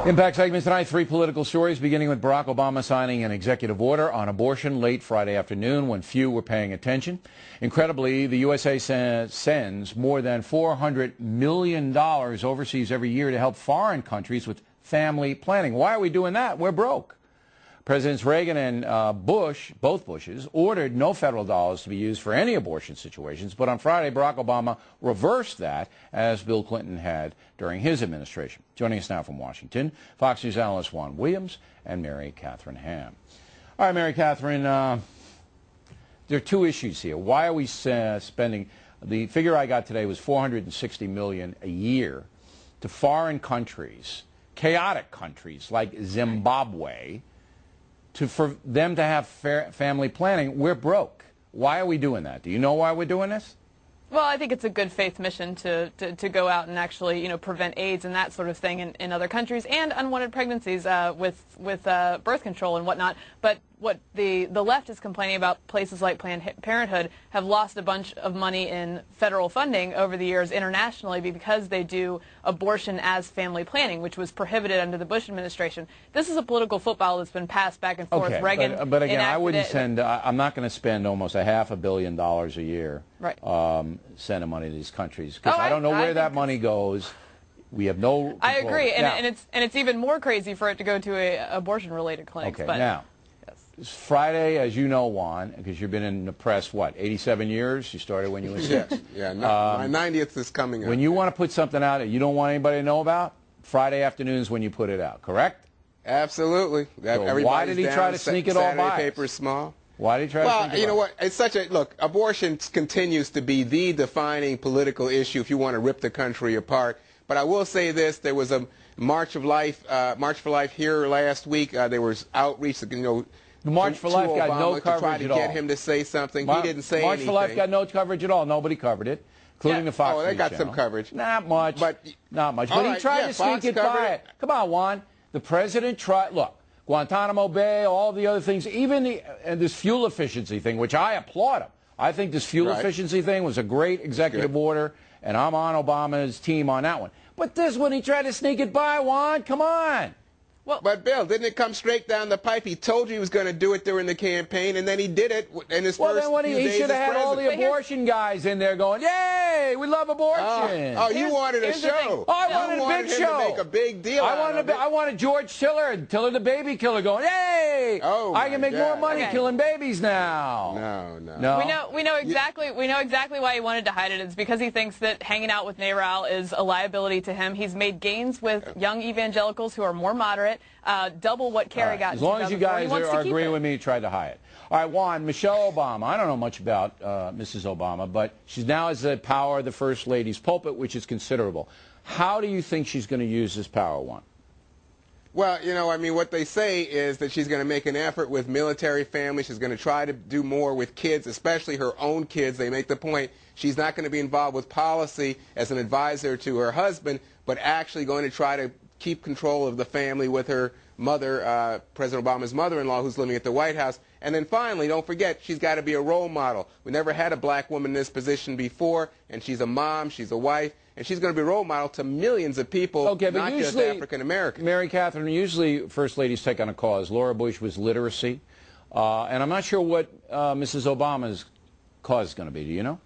Impact segment tonight, three political stories, beginning with Barack Obama signing an executive order on abortion late Friday afternoon when few were paying attention. Incredibly, the USA sends more than $400 million overseas every year to help foreign countries with family planning. Why are we doing that? We're broke. Presidents Reagan and Bush, both Bushes, ordered no federal dollars to be used for any abortion situations, but on Friday, Barack Obama reversed that, as Bill Clinton had during his administration. Joining us now from Washington, Fox News analyst Juan Williams and Mary Catherine Ham. All right, Mary Catherine, there are two issues here. Why are we spending, the figure I got today was $460 million a year to foreign countries, chaotic countries like Zimbabwe, for them to have family planning. We're broke. Why are we doing that? Do you know why we're doing this? Well, I think it's a good faith mission to go out and actually, prevent AIDS and that sort of thing in other countries, and unwanted pregnancies with birth control and whatnot. But what the left is complaining about, places like Planned Parenthood have lost a bunch of money in federal funding over the years internationally because they do abortion as family planning, which was prohibited under the Bush administration. This is a political football that's been passed back and forth. Okay, Reagan, but again, I wouldn't send. I'm not going to spend almost $500 million a year, right, sending money to these countries, because I don't know where that money goes. We have no control. I agree, and it's even more crazy for it to go to abortion-related clinics. Okay, but now. It's Friday, as you know, Juan, because you've been in the press, what, 87 years? You started when you were 6. Yeah, my 90th is coming up. When you want to put something out that you don't want anybody to know about, Friday afternoons when you put it out, correct? Absolutely. So why did he try to sneak it all by? Saturday paper small. Why did he try to sneak it by? Well, you know what? It's such a, look, abortion continues to be the defining political issue if you want to rip the country apart. But I will say this, there was a March for Life here last week. There was outreach, the March for Life got no coverage at all. To get him to say something. He didn't say anything. March for Life got no coverage at all. Nobody covered it, including the Fox News News got channel. some coverage. Not much. Not much. But right, he tried to sneak it by it. Come on, Juan. The president tried. Look, Guantanamo Bay, all the other things, even and this fuel efficiency thing, which I applaud him. I think this fuel efficiency thing was a great executive order, and I'm on Obama's team on that one. But this one, he tried to sneak it by, Juan. Come on. Well, but Bill, didn't it come straight down the pipe? He told you he was going to do it during the campaign, and then he did it in his first few days as president. He should have had all the abortion guys in there going, "Yay, we love abortion." You wanted a show. I wanted a big show. To make a big deal I wanted George Tiller the baby killer going, "Yay, I can make more money killing babies now." No. We know exactly why he wanted to hide it. It's because he thinks that hanging out with NARAL is a liability to him. He's made gains with young evangelicals who are more moderate. Double what Kerry got. As long as you guys are agreeing with me, he tried to hide it. All right, Juan, Michelle Obama. I don't know much about Mrs. Obama, but she's now has the power of the First Lady's pulpit, which is considerable. How do you think she's going to use this power, Juan? Well, what they say is that she's going to make an effort with military families. She's going to try to do more with kids, especially her own kids. They make the point she's not going to be involved with policy as an advisor to her husband, but actually going to try to keep control of the family with her mother, President Obama's mother-in-law, who's living at the White House. And then finally, don't forget, she's got to be a role model. We never had a black woman in this position before, and she's a mom, she's a wife, and she's going to be a role model to millions of people, not just African Americans. Mary Catherine, usually First Ladies take on a cause. Laura Bush was literacy, and I'm not sure what Mrs. Obama's cause is going to be. Do you know?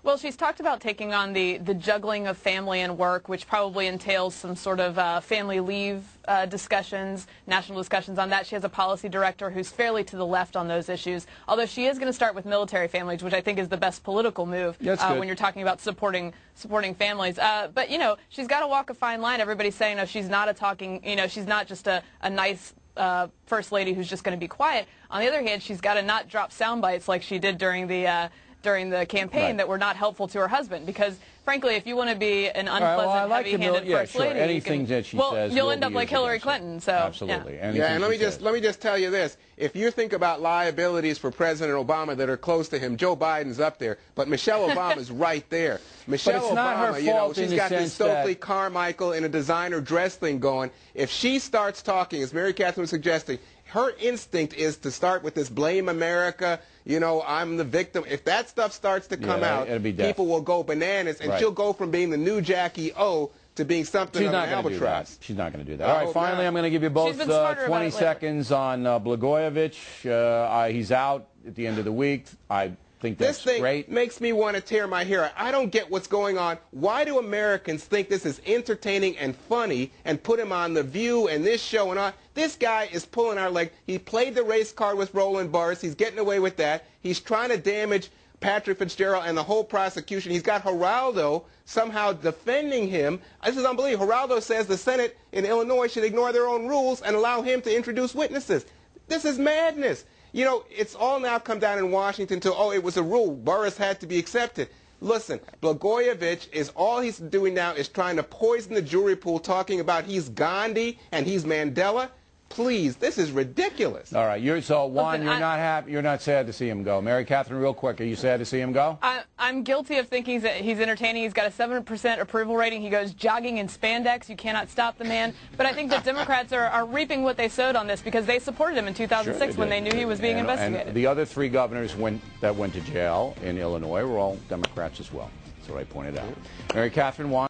Well, she's talked about taking on the juggling of family and work, which probably entails some sort of family leave discussions, national discussions on that. She has a policy director who's fairly to the left on those issues, although she is going to start with military families, which I think is the best political move when you're talking about supporting families. But, she's got to walk a fine line. Everybody's saying, no, she's not she's not just a nice First Lady who's just going to be quiet. On the other hand, she's got to not drop sound bites like she did during the campaign that were not helpful to her husband, because frankly, if you want to be an unpleasant, heavy-handed First Lady, anything that she says, you'll end up like Hillary Clinton. So absolutely, and let me just tell you this: if you think about liabilities for President Obama that are close to him, Joe Biden's up there, but Michelle Obama's right there. Michelle Obama, she's got this Stokely Carmichael in a designer dress thing going. If she starts talking, as Mary Catherine was suggesting, her instinct is to start with this blame America, I'm the victim. If that stuff starts to come out, people will go bananas, and she'll go from being the new Jackie O to being something She's of not an going to do that. albatross. She's not going to do that. All right, finally, not. I'm going to give you both She's been smarter about 20 it lately. seconds on Blagojevich. He's out at the end of the week. I think that's This thing great. makes me want to tear my hair out. I don't get what's going on. Why do Americans think this is entertaining and funny and put him on The View and this show and on? This guy is pulling our leg. He played the race card with Roland Barthes. He's getting away with that. He's trying to damage Patrick Fitzgerald and the whole prosecution. He's got Geraldo somehow defending him. This is unbelievable. Geraldo says the Senate in Illinois should ignore their own rules and allow him to introduce witnesses. This is madness. You know, it's all now come down in Washington to, oh, it was a rule. Burris had to be accepted. Listen, Blagojevich is all he's doing now is trying to poison the jury pool, talking about he's Gandhi and he's Mandela. Please, this is ridiculous. All right, so Juan, Listen, you're not happy. You're not sad to see him go. Mary Catherine, real quick, are you sad to see him go? I'm guilty of thinking that he's entertaining. He's got a 7% approval rating. He goes jogging in spandex. You cannot stop the man. But I think that Democrats are reaping what they sowed on this because they supported him in 2006 when they knew he was being investigated. And the other 3 governors that went to jail in Illinois were all Democrats as well. That's what I pointed out. Mary Catherine, Juan.